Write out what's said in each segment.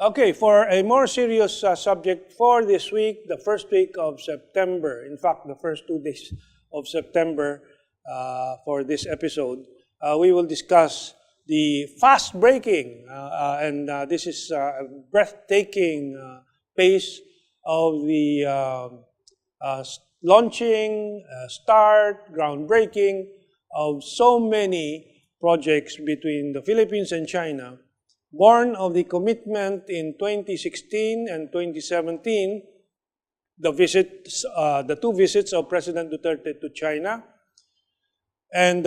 Okay, for a more serious subject for this week, the first week of September, in fact, the first 2 days of September for this episode, we will discuss the fast-breaking, and this is a breathtaking pace of the launching, start, groundbreaking of so many projects between the Philippines and China, born of the commitment in 2016 and 2017, the two visits of President Duterte to China, and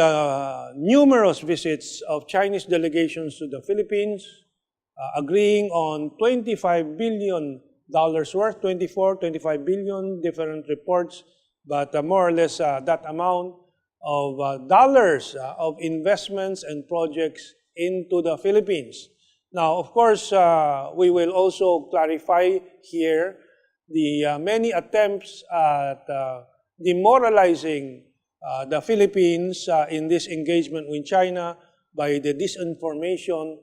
numerous visits of Chinese delegations to the Philippines, agreeing on $25 billion worth, 25 billion, different reports, but more or less that amount of dollars of investments and projects into the Philippines. Now, of course, we will also clarify here the many attempts at demoralizing the Philippines in this engagement with China by the disinformation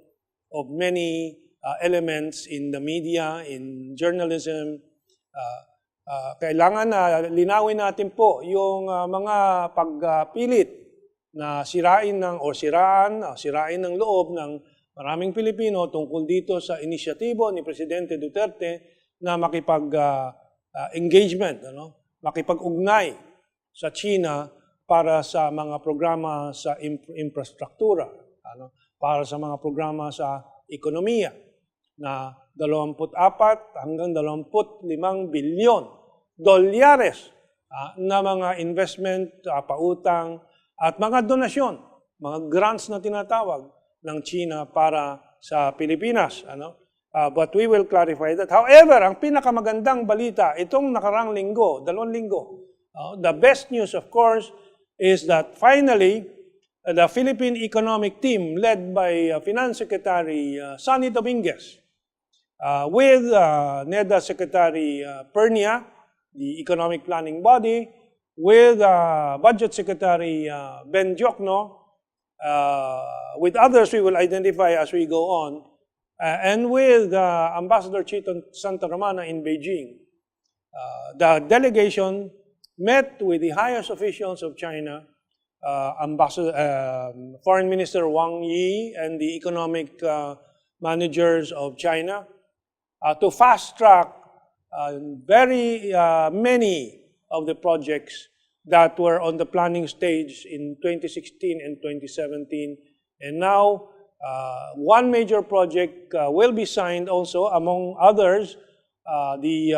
of many elements in the media, in journalism. Kailangan na linawin natin po yung mga pagpilit na sirain ng loob ng maraming Pilipino tungkol dito sa inisyatibo ni Presidente Duterte na makipag-engagement, makipag-ugnay sa China para sa mga programa sa infrastruktura, para sa mga programa sa ekonomiya na 24 hanggang 25 bilyon dolyares na mga investment, pautang at mga donasyon, mga grants na tinatawag ng China para sa Pilipinas. But we will clarify that. However, ang pinakamagandang balita, itong nakarang linggo, 2 linggo, the best news, of course, is that finally, the Philippine economic team led by Finance Secretary Sonny Dominguez, with NEDA Secretary Pernia, the economic planning body, with Budget Secretary Ben Diokno, with others we will identify as we go on, and with Ambassador Chiton Santa Romana in Beijing. The delegation met with the highest officials of China, Foreign Minister Wang Yi and the economic managers of China to fast-track very many of the projects that were on the planning stage in 2016 and 2017. And now, one major project will be signed also, among others, the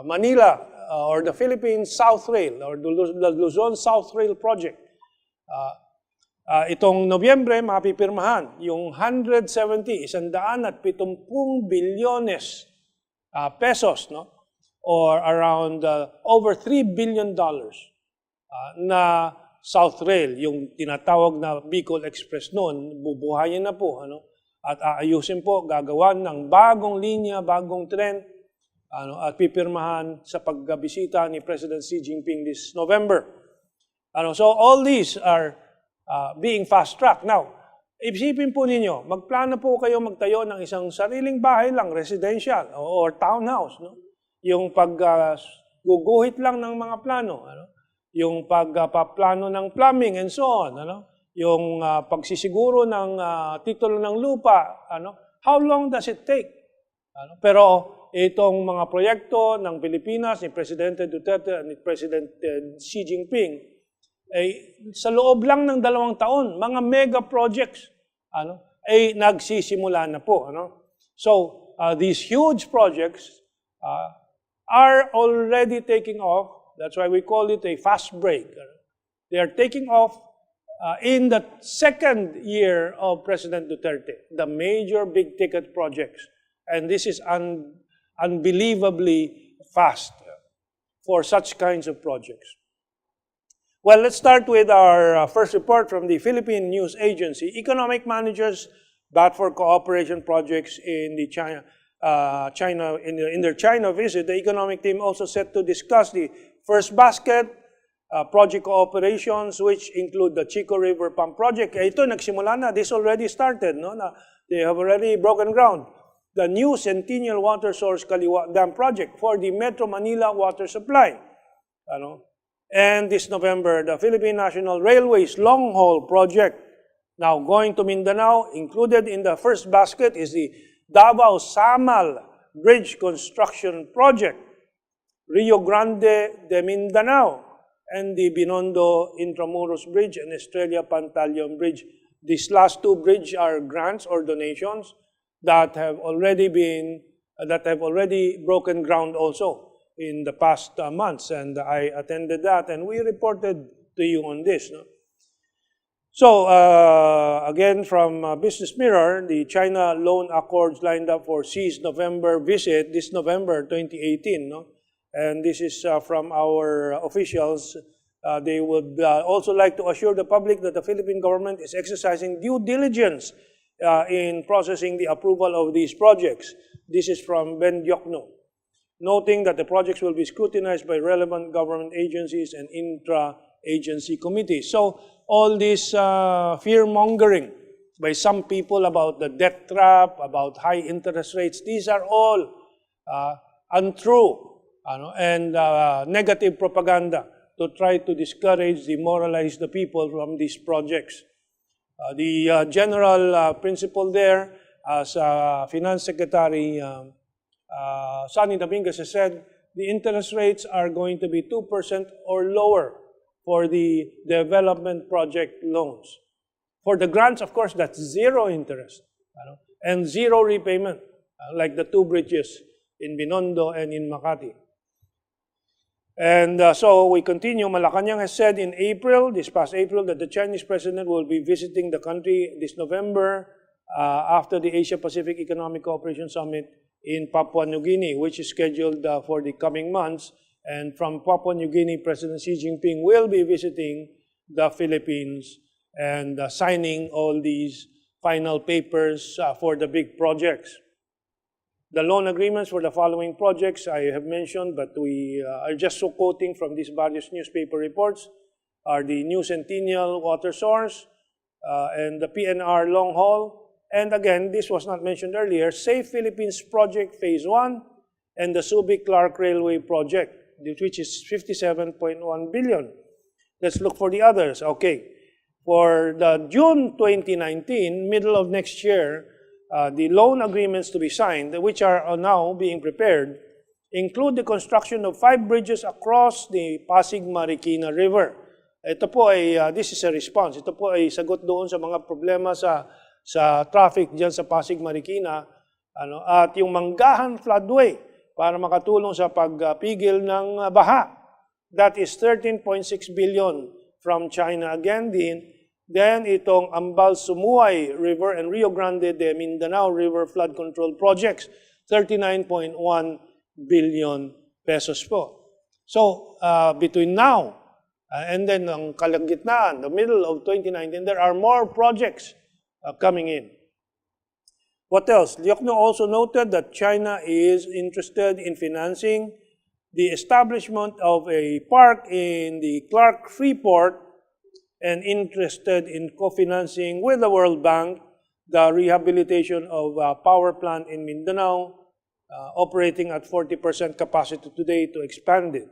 Manila or the Philippine South Rail or the Luzon South Rail Project. Itong Nobyembre, mapipirmahan yung 170 bilyones pesos, or around over $3 billion na South Rail, yung tinatawag na Bicol Express noon, bubuhayin na po, at aayusin po, gagawan ng bagong linya, bagong tren, at pipirmahan sa pagbisita ni President Xi Jinping this November. So all these are being fast-tracked. Now, isipin po ninyo, magplano po kayo magtayo ng isang sariling bahay lang, residential or townhouse, yung pagguguhit lang ng mga plano, yung pagpaplano ng plumbing and so on, yung pagsisiguro ng titulo ng lupa, how long does it take? Pero itong mga proyekto ng Pilipinas, ni Presidente Duterte at ni President Xi Jinping, sa loob lang ng 2 taon, mga mega projects, ay nagsisimula na po. So, these huge projects are already taking off. That's why we call it a fast break. They are taking off in the second year of President Duterte, the major big-ticket projects. And this is unbelievably fast for such kinds of projects. Well, let's start with our first report from the Philippine News Agency. Economic managers bat for cooperation projects in the in their China visit. The economic team also set to discuss the first basket project cooperations, which include the Chico River Pump Project. Ito, nagsimula na. This already started. They have already broken ground. the new Centennial water Source-Kaliwa Dam project for the Metro Manila water supply. And this November, the Philippine National Railways long-haul project, now going to Mindanao. Included in the first basket is the Davao-Samal Bridge Construction Project, Rio Grande de Mindanao, and the Binondo Intramuros Bridge and Estrella Pantaleon Bridge. These last two bridges are grants or donations that have already broken ground also in the past months, and I attended that, and we reported to you on this. No? So, again, from Business Mirror, the China loan accords lined up for Xi's November visit, this November 2018. No? And this is from our officials. They would also like to assure the public that the Philippine government is exercising due diligence in processing the approval of these projects. This is from Ben Diokno, noting that the projects will be scrutinized by relevant government agencies and intra-agency committees. So all this fear-mongering by some people about the debt trap, about high interest rates, these are all untrue and negative propaganda to try to discourage, demoralize the people from these projects. The general principle there, as Finance Secretary Sonny Dominguez has said, the interest rates are going to be 2% or lower for the development project loans. For the grants, of course, that's zero interest and zero repayment, like the two bridges in Binondo and in Makati. And so we continue. Malacañang has said in April, this past April, that the Chinese president will be visiting the country this November after the Asia-Pacific Economic Cooperation Summit in Papua New Guinea, which is scheduled for the coming months. And from Papua New Guinea, President Xi Jinping will be visiting the Philippines and signing all these final papers for the big projects. The loan agreements for the following projects I have mentioned, but we are just so quoting from these various newspaper reports, are the new Centennial water source and the PNR long haul. And again, this was not mentioned earlier, Safe Philippines Project Phase 1 and the Subic-Clark Railway Project, which is 57.1 billion. Let's look for the others. Okay. For the June 2019, middle of next year, the loan agreements to be signed, which are now being prepared, include the construction of 5 bridges across the Pasig-Marikina River. Ito po ay, this is a response. Ito po ay sagot doon sa mga problema sa traffic dyan sa Pasig-Marikina, at yung Manggahan Floodway para makatulong sa pagpigil ng baha. That is 13.6 billion from China again din. Then itong Ambal-Sumuay River and Rio Grande de Mindanao River Flood Control Projects, 39.1 billion pesos po. So between now and then ang kalagitnaan, the middle of 2019, there are more projects coming in. What else? Diokno also noted that China is interested in financing the establishment of a park in the Clark Freeport and interested in co-financing with the World Bank the rehabilitation of a power plant in Mindanao, operating at 40% capacity today, to expand it.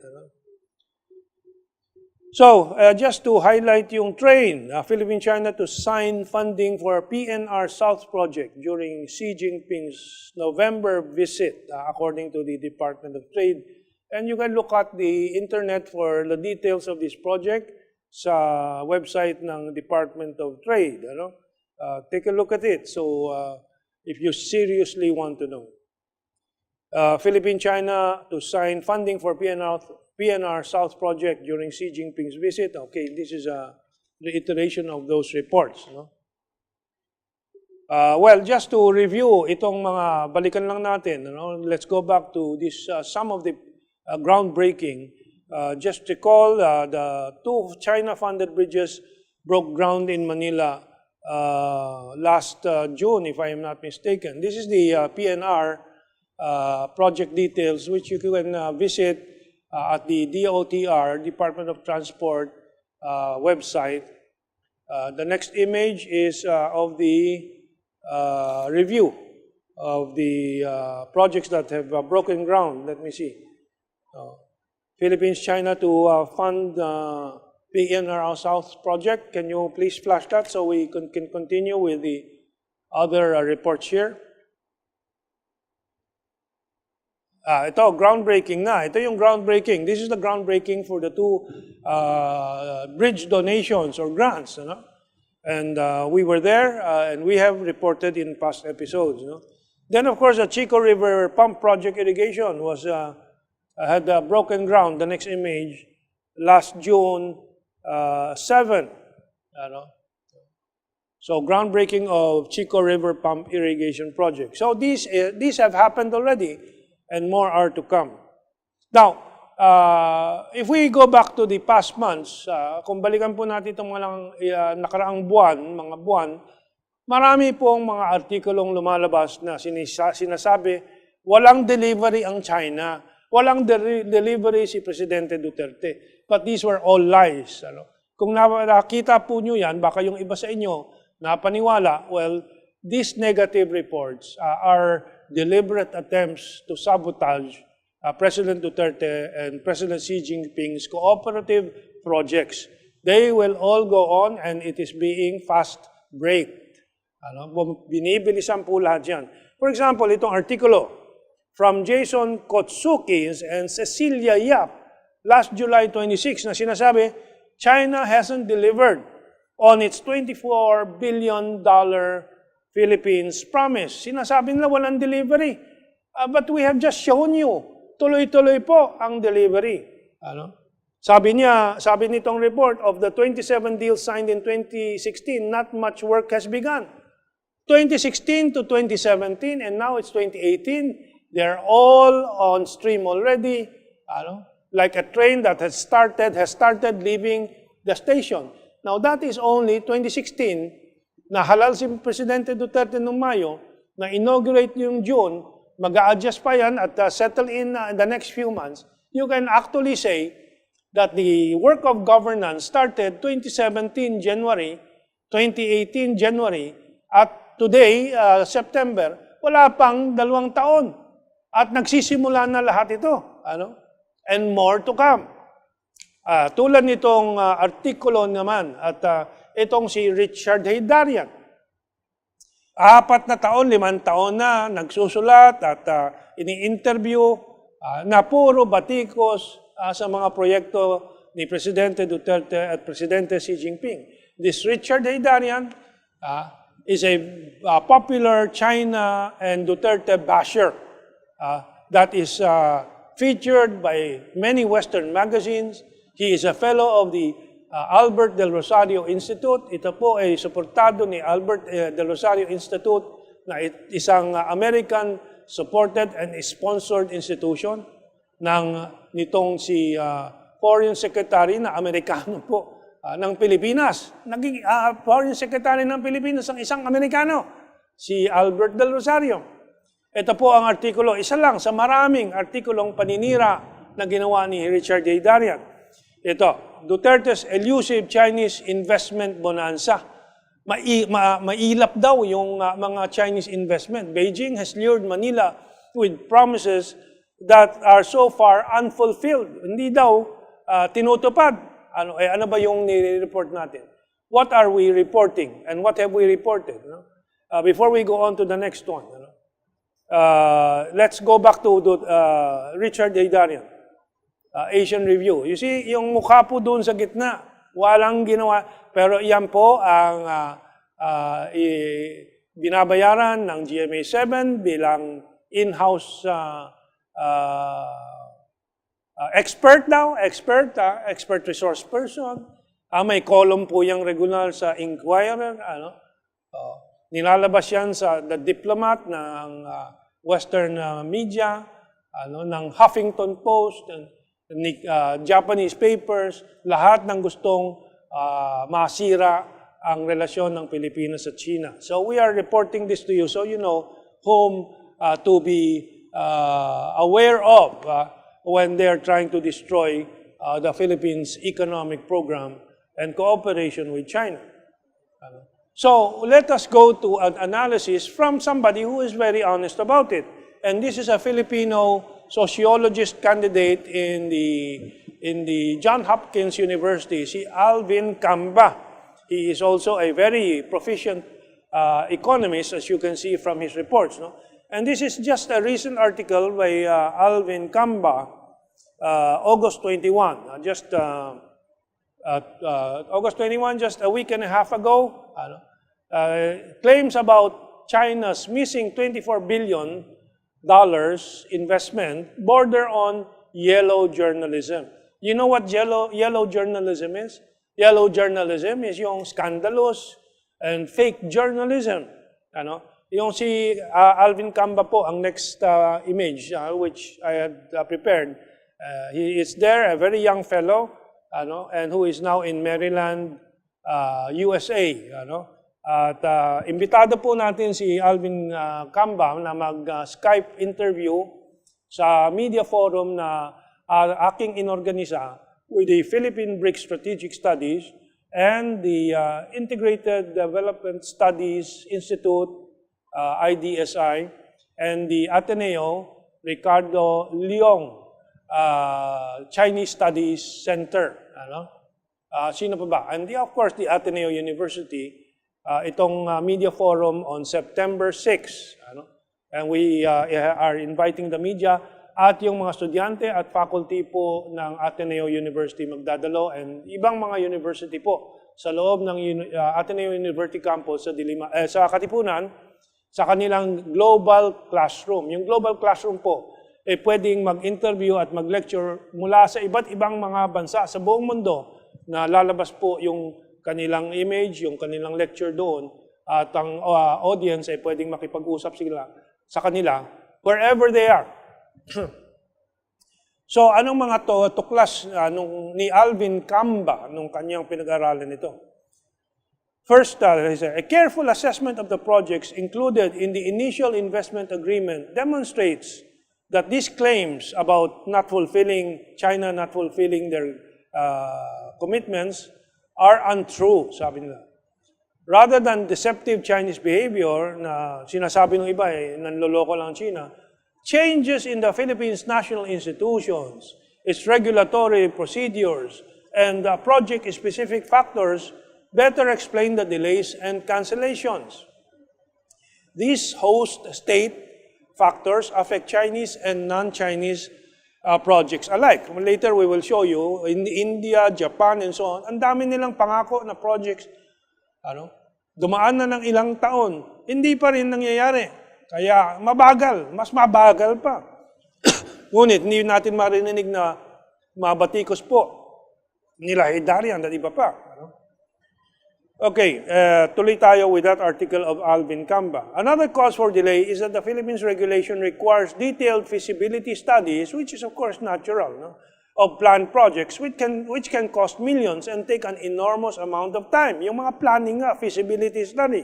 So, just to highlight yung train, Philippine-China to sign funding for PNR South project during Xi Jinping's November visit, according to the Department of Trade. And you can look at the internet for the details of this project sa website ng Department of Trade. Take a look at it. So, if you seriously want to know. Philippine-China to sign funding for PNR South project during Xi Jinping's visit. Okay, this is a reiteration of those reports. Well, just to review itong mga balikan lang natin. Let's go back to this some of the groundbreaking. Just recall the 2 China-funded bridges broke ground in Manila last June, if I am not mistaken. This is the PNR project details, which you can visit at the DOTR, Department of Transport website. The next image is of the review of the projects that have broken ground. Let me see. Philippines, China to fund PNR South project. Can you please flash that so we can continue with the other reports here? Ito, groundbreaking na. Ito yung groundbreaking. This is the groundbreaking for the two bridge donations or grants. And we were there, and we have reported in past episodes. Then, of course, the Chico River Pump Project irrigation was had broken ground. The next image, last June 7. So, groundbreaking of Chico River Pump irrigation project. So, these have happened already, and more are to come. Now, if we go back to the past months, kung balikan po natin itong mga nakaraang mga buwan, marami pong mga artikulong lumalabas na sinasabi, walang delivery ang China, walang delivery si Presidente Duterte. But these were all lies. Kung nakita po nyo yan, baka yung iba sa inyo napaniwala, well, these negative reports are deliberate attempts to sabotage President Duterte and President Xi Jinping's cooperative projects. They will all go on and it is being fast-breaked. Binibilisan po lahat yan. For example, itong artikulo from Jason Kotsukis and Cecilia Yap last July 26 na sinasabi, China hasn't delivered on its $24 billion Philippines promise. Sinasabi nila walang delivery. But we have just shown you, tuloy-tuloy po ang delivery. Sabi nitong report, of the 27 deals signed in 2016, not much work has begun. 2016 to 2017, and now it's 2018, they're all on stream already. Like a train that has started leaving the station. Now that is only 2016, na halal si Presidente Duterte noong Mayo, na inaugurate yung June, mag-a-adjust pa yan at settle in the next few months. You can actually say that the work of governance started 2017 January, 2018 January, at today, September, wala pang 2 taon. At nagsisimula na lahat ito. And more to come. Tulad nitong artikulo naman, at itong si Richard Heydarian. 4 na taon, 5 taon na nagsusulat at ini-interview na puro batikos sa mga proyekto ni Presidente Duterte at Presidente Xi Jinping. This Richard Heydarian is a popular China and Duterte basher that is featured by many Western magazines. He is a fellow of the Albert Del Rosario Institute. Ito po ay suportado ni Albert Del Rosario Institute na isang American-supported and sponsored institution nitong si Foreign Secretary na Amerikano po ng Pilipinas. Naging Foreign Secretary ng Pilipinas ang isang Amerikano, si Albert Del Rosario. Ito po ang artikulo, isa lang sa maraming artikulong paninira na ginawa ni Richard Heydarian. Ito, Duterte's elusive Chinese investment bonanza. Mailap daw yung mga Chinese investment. Beijing has lured Manila with promises that are so far unfulfilled. Hindi daw tinutupad. Ano ba yung nire-report natin? What are we reporting? And what have we reported? Before we go on to the next one, let's go back to Richard Heydarian. Asian Review. You see, yung mukha po doon sa gitna, walang ginawa. Pero yan po ang binabayaran ng GMA7 bilang in-house expert expert resource person. May column po yung regular sa Inquirer. Nilalabas yan sa The Diplomat ng Western media, ng Huffington Post, Japanese papers, lahat ng gustong masira ang relasyon ng Pilipinas at China. So we are reporting this to you so you know whom to be aware of when they are trying to destroy the Philippines' economic program and cooperation with China. So let us go to an analysis from somebody who is very honest about it. And this is a Filipino sociologist candidate in the Johns Hopkins University, si Alvin Camba. He is also a very proficient economist, as you can see from his reports. No? And this is just a recent article by Alvin Camba, August 21, August 21, just a week and a half ago. Claims about China's missing $24 billion investment border on yellow journalism. You know what yellow journalism is? Yellow journalism is yung scandalous and fake journalism. Yung si Alvin Camba po, ang next image, which I had prepared. He is there, a very young fellow, and who is now in Maryland, USA. At imbitado po natin si Alvin Camba na mag-Skype interview sa media forum na aking inorganisa with the Philippine Brick Strategic Studies and the Integrated Development Studies Institute, IDSI, and the Ateneo Ricardo Leong Chinese Studies Center. Sino pa ba? And of course, the Ateneo University, itong media forum on September 6. And we are inviting the media at yung mga estudyante at faculty po ng Ateneo University magdadalo and ibang mga university po sa loob ng Ateneo University campus sa Katipunan sa kanilang global classroom. Yung global classroom po pwedeng mag-interview at mag-lecture mula sa iba't ibang mga bansa sa buong mundo na lalabas po yung kanilang image, yung kanilang lecture doon, at ang audience ay pwedeng makipag-usap sila sa kanila wherever they are. So, anong mga tuklas ni Alvin Camba nung kanyang pinag-aralan ito? First, a careful assessment of the projects included in the initial investment agreement demonstrates that these claims about China not fulfilling their commitments are untrue, sabi nila. Rather than deceptive Chinese behavior na sinasabi ng iba nanloloko lang China, changes in the Philippines' national institutions, its regulatory procedures, and project-specific factors better explain the delays and cancellations. These host state factors affect Chinese and non-Chinese projects alike. Later, we will show you in India, Japan, and so on. Ang dami nilang pangako na projects. Dumaan na ng ilang taon. Hindi pa rin nangyayari. Kaya mabagal. Mas mabagal pa. Ngunit, hindi natin marinig na mabatikos po. Nilahidarian at iba pa. Okay, tuloy tayo with that article of Alvin Camba. Another cause for delay is that the Philippines regulation requires detailed feasibility studies, which is of course natural, of planned projects, which can cost millions and take an enormous amount of time. Yung mga planning feasibility study.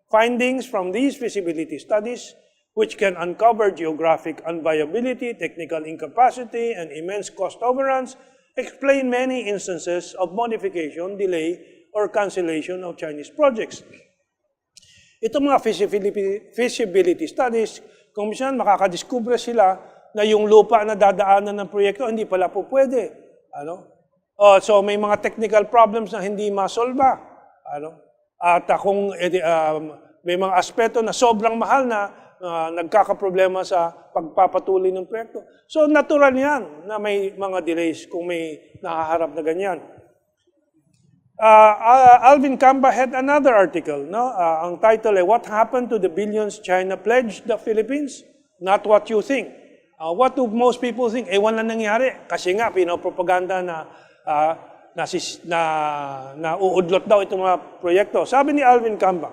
Findings from these feasibility studies, which can uncover geographic unviability, technical incapacity, and immense cost overruns, explain many instances of modification, delay, or cancellation of Chinese projects. Itong mga feasibility studies, kung minsan makakadiskubre sila na yung lupa na dadaanan ng proyekto, hindi pala po pwede. So may mga technical problems na hindi masolba. At kung may mga aspeto na sobrang mahal na nagkakaproblema sa pagpapatuloy ng proyekto. So natural yan na may mga delays kung may nakaharap na ganyan. Alvin Camba had another article. Ang title ay What Happened to the Billions China Pledged the Philippines? Not what you think. What do most people think? Wala nangyari. Kasi nga, pinapropaganda na uudlot daw itong mga proyekto. Sabi ni Alvin Camba,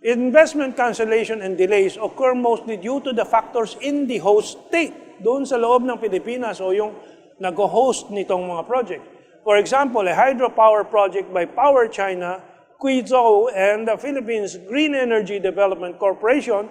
investment cancellation and delays occur mostly due to the factors in the host state. Doon sa loob ng Pilipinas o yung nag-host nitong mga project. For example, a hydropower project by Power China, Quizhou, and the Philippines Green Energy Development Corporation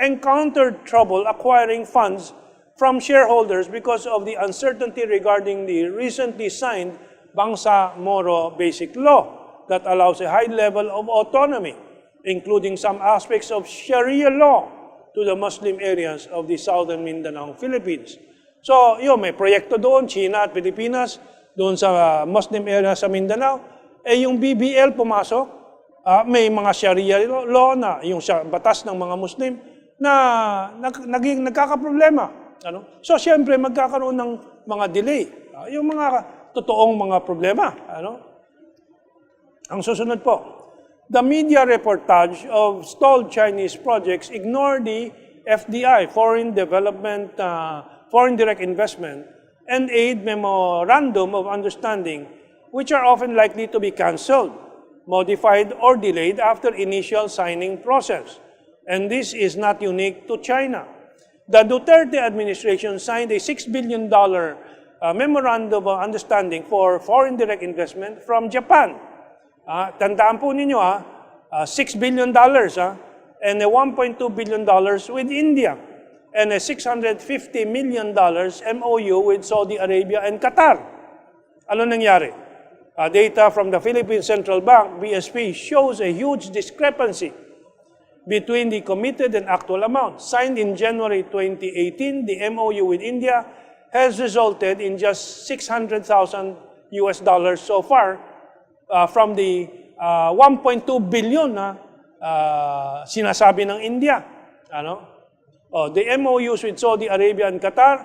encountered trouble acquiring funds from shareholders because of the uncertainty regarding the recently signed Bangsa-Moro Basic Law. that allows a high level of autonomy, including some aspects of Sharia law to the Muslim areas of the southern Mindanao, Philippines. So, yun, may proyekto doon, China at Pilipinas, doon sa Muslim area sa Mindanao. Yung BBL pumasok, may mga Sharia law na, yung batas ng mga Muslim, na nagkakaproblema. Ano? So, siyempre, magkakaroon ng mga delay. Yung mga totoong mga problema. Ano? Ang susunod po, the media reportage of stalled Chinese projects ignore the FDI, Foreign Development, Foreign Direct Investment, and Aid Memorandum of Understanding, which are often likely to be canceled, modified, or delayed after initial signing process. And this is not unique to China. The Duterte administration signed a $6 billion Memorandum of Understanding for Foreign Direct Investment from Japan. Tandaan po ninyo, $6 billion and a $1.2 billion with India and a $650 million MOU with Saudi Arabia and Qatar. Ano nangyari? Data from the Philippine Central Bank, BSP, shows a huge discrepancy between the committed and actual amount. Signed in January 2018, the MOU with India has resulted in just $600,000 so far from the 1.2 billion na sinasabi ng India. Ano? The MOUs with Saudi Arabia and Qatar,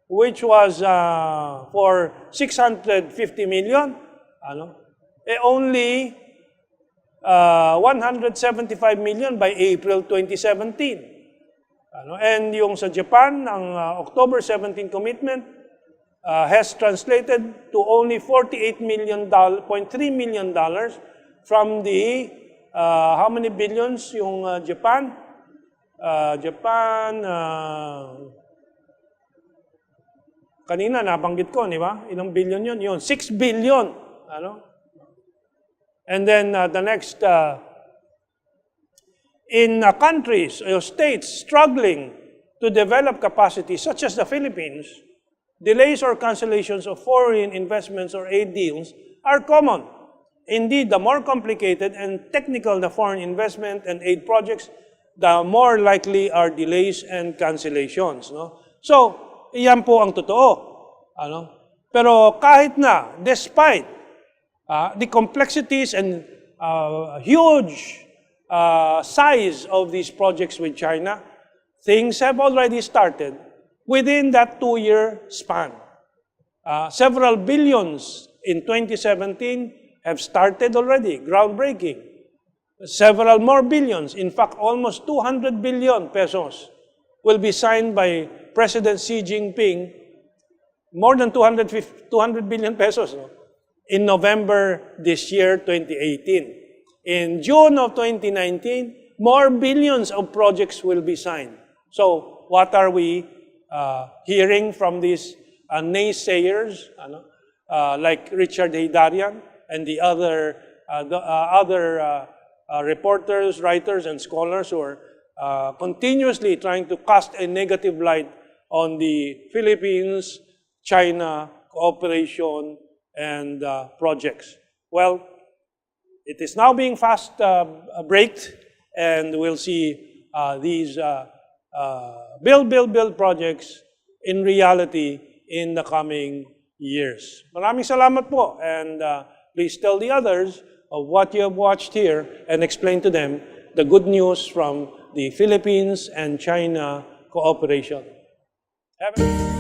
which was for 650 million, only 175 million by April 2017. And yung sa Japan, ang October 17 commitment has translated to only $48.3 million from the, how many billions yung Japan? Kanina nabanggit ko, di ba? Ilang billion yun? Yun, 6 billion. Ano? And then the next, in countries or states struggling to develop capacity, such as the Philippines, delays or cancellations of foreign investments or aid deals are common. Indeed, the more complicated and technical the foreign investment and aid projects, the more likely are delays and cancellations. No? So, iyan po ang totoo. Ano? Pero kahit na, despite the complexities and huge size of these projects with China, things have already started within that 2-year span. Several billions in 2017 have started already, groundbreaking. Several more billions, in fact, almost 200 billion pesos will be signed by President Xi Jinping, more than 200 billion pesos, no? In November this year, 2018. In June of 2019, more billions of projects will be signed. So, what are we hearing from these naysayers, like Richard Heydarian and the other reporters, writers, and scholars who are continuously trying to cast a negative light on the Philippines, China cooperation and projects. Well, it is now being fast braked, and we'll see these build projects in reality in the coming years. Maraming salamat po, and please tell the others of what you have watched here and explain to them the good news from the Philippines and China cooperation. Have a